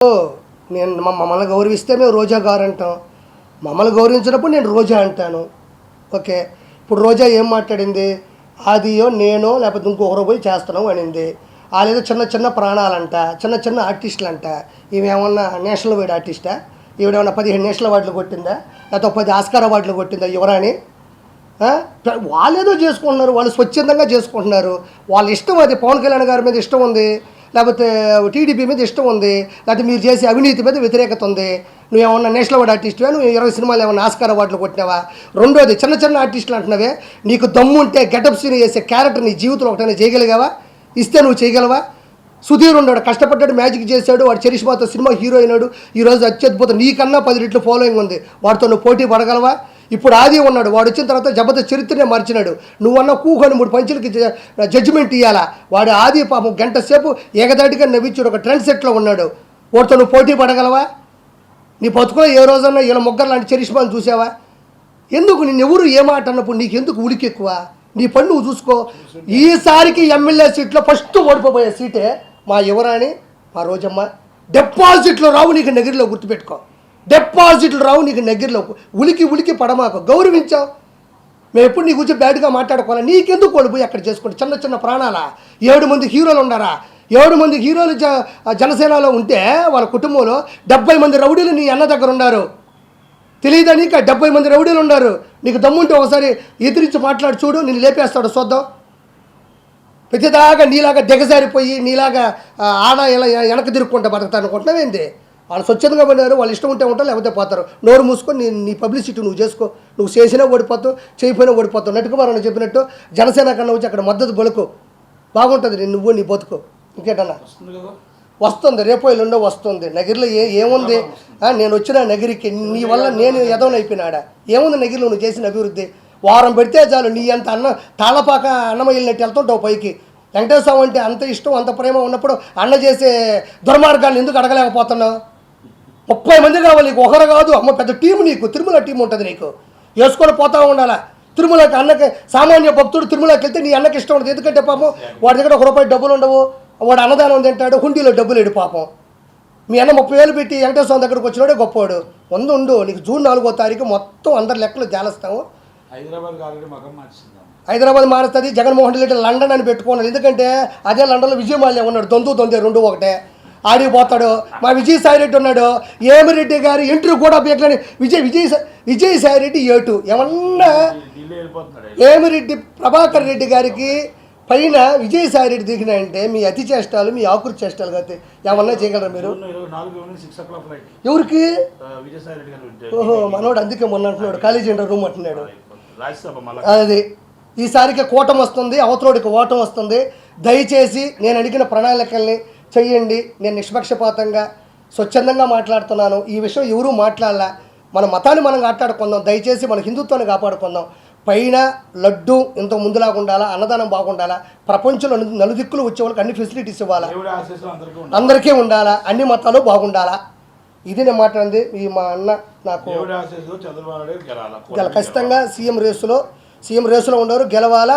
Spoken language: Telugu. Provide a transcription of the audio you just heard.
నేను మమ్మల్ని గౌరవిస్తే మేము రోజా గారు అంటాం, మమ్మల్ని గౌరవించినప్పుడు నేను రోజా అంటాను. ఓకే, ఇప్పుడు రోజా ఏం మాట్లాడింది? ఆదియో నేనో లేకపోతే ఇంకొకరు పోయి చేస్తున్నాం అనింది. వాళ్ళేదో చిన్న చిన్న ప్రాణాలంట, చిన్న చిన్న ఆర్టిస్టులు అంట. ఈమెమన్నా నేషనల్ వైడ్ ఆర్టిస్టా? ఈవిడేమన్నా 15 నేషనల్ అవార్డులు కొట్టిందా, లేకపోతే 10 ఆస్కార్ అవార్డులు కొట్టిందా యువరాణి? వాళ్ళేదో చేసుకుంటున్నారు, వాళ్ళు స్వచ్ఛందంగా చేసుకుంటున్నారు, వాళ్ళ ఇష్టం. అది పవన్ కళ్యాణ్ గారి మీద ఇష్టం ఉంది, లేకపోతే టీడీపీ మీద ఇష్టం ఉంది, లేకపోతే మీరు చేసే అవినీతి మీద వ్యతిరేకత ఉంది. నువ్వేమన్నా నేషనల్ అవార్డు ఆర్టిస్టువా? నువ్వు 20 సినిమాలు ఏమన్నా ఆస్కార్ అవార్డులు కొట్టినావా? రెండోది, చిన్న చిన్న ఆర్టిస్టులు అంటున్నావే, నీకు దమ్ము ఉంటే గెటప్ సీన్ చేసే క్యారెక్టర్ నీ జీవితంలో ఒకటైనా చేయగలిగావా? ఇస్తే నువ్వు చేయగలవా? సుధీర్ ఉన్నాడు, కష్టపడ్డాడు, మ్యాజిక్ చేశాడు, వాడు చరిష్మాతో సినిమా హీరో అయినాడు, ఈరోజు అత్యద్భుతం, నీకన్నా 10 రెట్లు ఫాలోయింగ్ ఉంది, వాడితో నువ్వు పోటీ పడగలవా? ఇప్పుడు ఆది ఉన్నాడు, వాడు వచ్చిన తర్వాత జబర్దస్త్ చరిత్రనే మార్చినాడు. నువ్వన్నా కూకొని 3 పంచులకి జడ్జిమెంట్ ఇవ్వాలా? వాడు ఆది పాపం గంట సేపు ఏకదాటిగా నవ్వించాడు, ఒక ట్రెండ్ సెట్లో ఉన్నాడు, వాడితో నువ్వు పోటీ పడగలవా? నీ బతుకులో ఏ రోజన్నా ఇలా మొగ్గర్ లాంటి చరిష్మాను చూసావా? ఎందుకు నిన్నెవరు ఏమాట అన్నప్పుడు నీకెందుకు ఉడికి ఎక్కువ? నీ పని నువ్వు చూసుకో. ఈసారికి ఎమ్మెల్యే సీట్లో ఫస్ట్ ఓడిపోయే సీటే మా యువరాణి, మా రోజమ్మ. డిపాజిట్లు రావు నీకు నగిరిలో, గుర్తుపెట్టుకో. డిపాజిట్లు రావు నీకు నగిరిలో. ఉలికి పడమాకు, గౌరవించావు. మేము ఎప్పుడు నీ గురించి బ్యాడ్గా మాట్లాడుకోవాలి. నీకెందుకు ఓడిపోయి అక్కడ చేసుకుంటే చిన్న చిన్న ప్రాణాలా? 7 మంది హీరోలు ఉన్నారా? 7 మంది హీరోలు జనసేనలో ఉంటే వాళ్ళ కుటుంబంలో 70 మంది రౌడీలు నీ అన్న దగ్గర ఉన్నారు. తెలియదా నీకు? 70 మంది రౌడీలు ఉన్నారు. నీకు దమ్ముంటే ఒకసారి ఎదిరించి మాట్లాడి చూడు, నేను లేపేస్తాడు చూద్దాం. ప్రతిదాకా నీలాగా దిగజారిపోయి నీలాగా ఆడ ఇలా వెనక తిరుక్కుంటా బతుకుతాను అనుకుంటున్నావేంది? వాళ్ళు స్వచ్ఛందంగా పడినారు, వాళ్ళు ఇష్టం ఉంటే ఉంటారు, లేకపోతే పోతారు. నోరు మూసుకొని నీ పబ్లిసిటీ నువ్వు చేసుకో. నువ్వు చేసినా ఓడిపోతావు, చేయకపోయినా ఓడిపోతావు. నటుకుమారని చెప్పినట్టు జనసేన కన్నా వచ్చి అక్కడ మద్దతు బలుకు, బాగుంటుంది నువ్వు నీ బతుకు. ఇంకేటన్నా వస్తుంది, రేపో ఎల్లుండో వస్తుంది. నగిరిలో ఏముంది? నేను వచ్చిన నగిరికి నీ వల్ల నేను ఎదవనైపోయినాడా? ఏముంది నగిరిలో నువ్వు చేసిన అభివృద్ధి? వారం పెడితే చాలు, నీ అంత తాళపాక అన్నం వెళ్ళినట్టు వెళ్తుంటావు పైకి. వెంకటేశ్వర స్వామి అంటే అంత ఇష్టం, అంత ప్రేమ ఉన్నప్పుడు అన్న చేసే దుర్మార్గాన్ని ఎందుకు అడగలేకపోతున్నావు? 30 మంది కావాలి నీకు, ఒకరు కాదు. అమ్మ పెద్ద టీం నీకు, తిరుమల టీం ఉంటుంది నీకు, వేసుకొని పోతా ఉండాలా. తిరుమలకి అన్నకి సామాన్య భక్తుడు తిరుమలకి వెళ్తే నీ అన్నకి ఇష్టం ఉంటుంది. ఎందుకంటే పాపం వాడి దగ్గర 1 రూపాయి డబ్బులు ఉండవు, వాడు అన్నదానం తింటాడు, హుండీలో డబ్బులు ఎడు పాపం. మీ అన్న 30,000 పెట్టి వెంకటేశ్వర స్వామి దగ్గరకు వచ్చినాడే గొప్పవాడు. ఉండు నీకు జూన్ 4వ తారీఖు మొత్తం అందరి లెక్కలు జాలస్తాము. హైదరాబాద్ మారుస్తుంది. జగన్మోహన్ రెడ్డి లండన్ అని పెట్టుకున్నాడు, ఎందుకంటే అదే లండన్లో విజయమాల్య ఉన్నాడు, దొందే 2 ఒకటే ఆడిపోతాడు. మా విజయసాయిరెడ్డి ఉన్నాడు, ఏమిరెడ్డి గారి ఇంటర్వ్యూ కూడా బేకలని విజయసాయిరెడ్డి ఏటు ఏమన్నా ఏమిరెడ్డి ప్రభాకర్ రెడ్డి గారికి పైన విజయసాయిరెడ్డి దిగినాయంటే మీ అతి చేష్టాలు, మీ ఆకృతి చేష్టాలు కాదు, ఏమన్నా చేయగలరా మీరు? ఎవరికి? ఓహో, మనోడు అందుకే మొన్న అంటున్నాడు కాలేజీ రూమ్ అంటున్నాడు. అది ఈసారికి కూటమి వస్తుంది, అవతలోడికి ఓటం వస్తుంది. దయచేసి నేను అడిగిన ప్రణాళికల్ని చెయ్యండి. నేను నిష్పక్షపాతంగా స్వచ్ఛందంగా మాట్లాడుతున్నాను. ఈ విషయం ఎవరూ మాట్లాడాల. మన మతాన్ని మనం కాపాడుకుందాం, దయచేసి మన హిందుత్వాన్ని కాపాడుకుందాం. పైన లడ్డు ఇంత ముందులాగా ఉండాలా, అన్నదానం బాగుండాలా, ప్రపంచంలో నలుదిక్కులు వచ్చే వాళ్ళకి అన్ని ఫెసిలిటీస్ ఇవ్వాలా, అందరికీ ఉండాలా, అన్ని మతాలు బాగుండాలా. ఇది నేను మాట్లాడింది. ఈ మా అన్న నాకు ఖచ్చితంగా సీఎం రేసులో ఉన్నారు, గెలవాలా.